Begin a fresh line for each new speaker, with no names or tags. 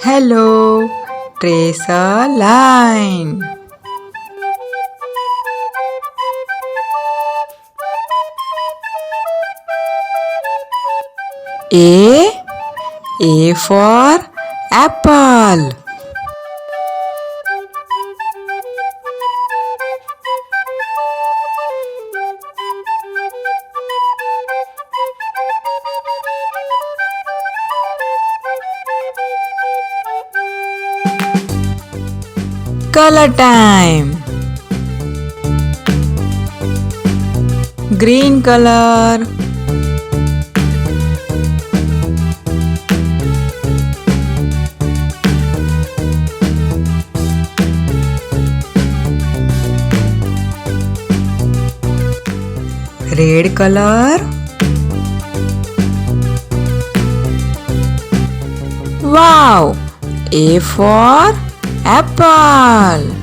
Hello, trace a line. A for apple. Color time. Green color. Red color. Wow! A for apple.